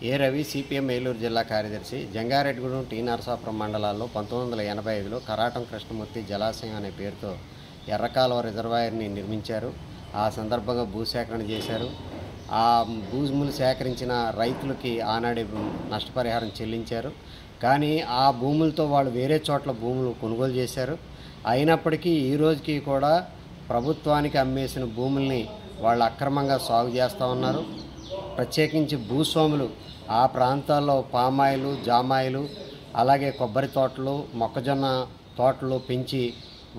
ఏ Ravi CPM Eluru జిల్లా కార్యదర్శి. Jangareddygudem, tea Narasapuram మండలాల్లో 1985లో కరాటం కృష్ణమూర్తి జలాశయం అనే పేరుతో ఎర్రకాలువ రిజర్వాయర్ని నిర్మించారు. ఆ సందర్భంగా భూసేకరణ చేశారు. ఆ భూములు సేకరించిన రైతులకి ఆనాడే నష్టపరిహారం చెల్లించారు. కానీ ఆ భూములతో వాళ్ళు వేరే చోట్ల భూములు కొనుగోలు చేశారు. అయినప్పటికీ ఈ రోజుకి కూడా ప్రభుత్వానికి అమ్మేసిన భూముల్ని వాళ్ళు అక్రమంగా సాగు చేస్తూ ఉన్నారు. ప్రత్యేకించి భూస్వాములు ఆ ప్రాంతాల్లో పామాయిలు, జామాయిలు, అలాగే కొబ్బరి తోటలు, మొక్కజొన్న తోటలు పెంచి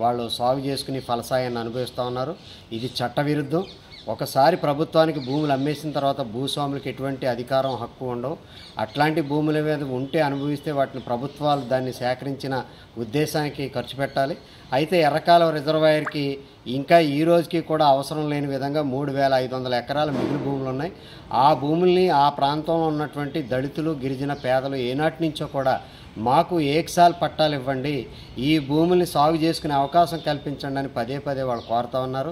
వాళ్ళు సాగు చేసుకుని ఫలసాయాన్ని అనుభవిస్తూ ఉన్నారు. ఇది చట్టవిరుద్ధం. ఒకసారి ప్రభుత్వానికి భూములు అమ్మేసిన తర్వాత భూస్వాములకు ఎటువంటి అధికారం, హక్కు ఉండవు. అట్లాంటి భూముల మీద ఉంటే అనుభవిస్తే వాటిని ప్రభుత్వాలు దాన్ని సేకరించిన ఉద్దేశానికి ఖర్చు పెట్టాలి. అయితే ఎర్రకాలువ రిజర్వాయర్కి ఇంకా ఈ రోజుకి కూడా అవసరం లేని విధంగా 3500 ఎకరాల మిగులు భూములు ఉన్నాయి. ఆ భూముల్ని ఆ ప్రాంతంలో ఉన్నటువంటి దళితులు, గిరిజన పేదలు ఏనాటి నుంచో కూడా మాకు ఏకసాల్ పట్టాలు ఇవ్వండి, ఈ భూముల్ని సాగు చేసుకునే అవకాశం కల్పించండి అని పదే పదే వాళ్ళు కోరుతూ ఉన్నారు.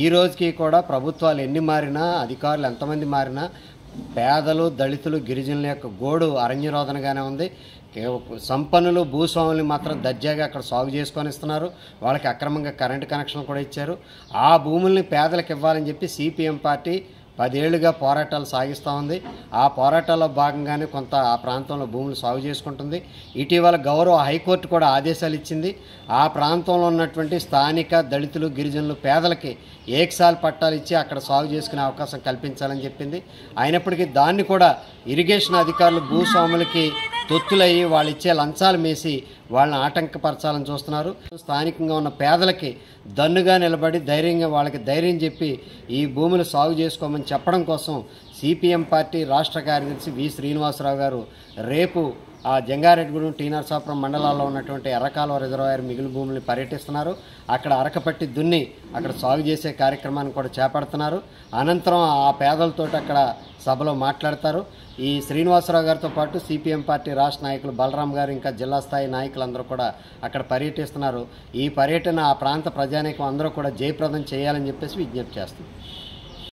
ఈ రోజుకి కూడా ప్రభుత్వాలు ఎన్ని మారినా, అధికారులు ఎంతమంది మారినా పేదలు, దళితులు, గిరిజనుల యొక్క గోడు అరణ్యరోధనగానే ఉంది. సంపన్నులు, భూస్వాములు మాత్రం దర్జాగా అక్కడ సాగు చేసుకొని ఇస్తున్నారు. వాళ్ళకి అక్రమంగా కరెంటు కనెక్షన్ కూడా ఇచ్చారు. ఆ భూముల్ని పేదలకు ఇవ్వాలని చెప్పి సిపిఎం పార్టీ 10 ఏళ్లుగా పోరాటాలు సాగిస్తూ ఉంది. ఆ పోరాటాల్లో భాగంగానే కొంత ఆ ప్రాంతంలో భూములు సాగు చేసుకుంటుంది. ఇటీవల గౌరవ హైకోర్టు కూడా ఆదేశాలు ఇచ్చింది. ఆ ప్రాంతంలో ఉన్నటువంటి స్థానిక దళితులు, గిరిజనులు, పేదలకి ఏకసాల్ పట్టాలు ఇచ్చి అక్కడ సాగు చేసుకునే అవకాశం కల్పించాలని చెప్పింది. అయినప్పటికీ దాన్ని కూడా ఇరిగేషన్ అధికారులు భూస్వాములకి తొత్తులయ్యి వాళ్ళు ఇచ్చే లంచాలు మేసి వాళ్ళని ఆటంకపరచాలని చూస్తున్నారు. స్థానికంగా ఉన్న పేదలకి దన్నుగా నిలబడి ధైర్యంగా వాళ్ళకి ధైర్యం చెప్పి ఈ భూములు సాగు చేసుకోమని చెప్పడం కోసం సిపిఎం పార్టీ రాష్ట్ర కార్యదర్శి వి శ్రీనివాసరావు గారు రేపు ఆ జంగారెడ్డిగూడెం, టీ నరసాపురం మండలాల్లో ఉన్నటువంటి ఎర్రకాలువ రిజర్వాయర్ మిగులు భూముల్ని పర్యటిస్తున్నారు. అక్కడ అరకపట్టి దున్ని అక్కడ సాగు చేసే కార్యక్రమాన్ని కూడా చేపడుతున్నారు. అనంతరం ఆ పేదలతో అక్కడ సభలో మాట్లాడతారు. ఈ శ్రీనివాసరావు గారితో పాటు సిపిఎం పార్టీ రాష్ట్ర నాయకులు బలరాం గారు, ఇంకా జిల్లా స్థాయి నాయకులందరూ కూడా అక్కడ పర్యటిస్తున్నారు. ఈ పర్యటన ఆ ప్రాంత ప్రజానీకం అందరూ కూడా జయప్రదం చేయాలని చెప్పేసి విజ్ఞప్తి చేస్తుంది.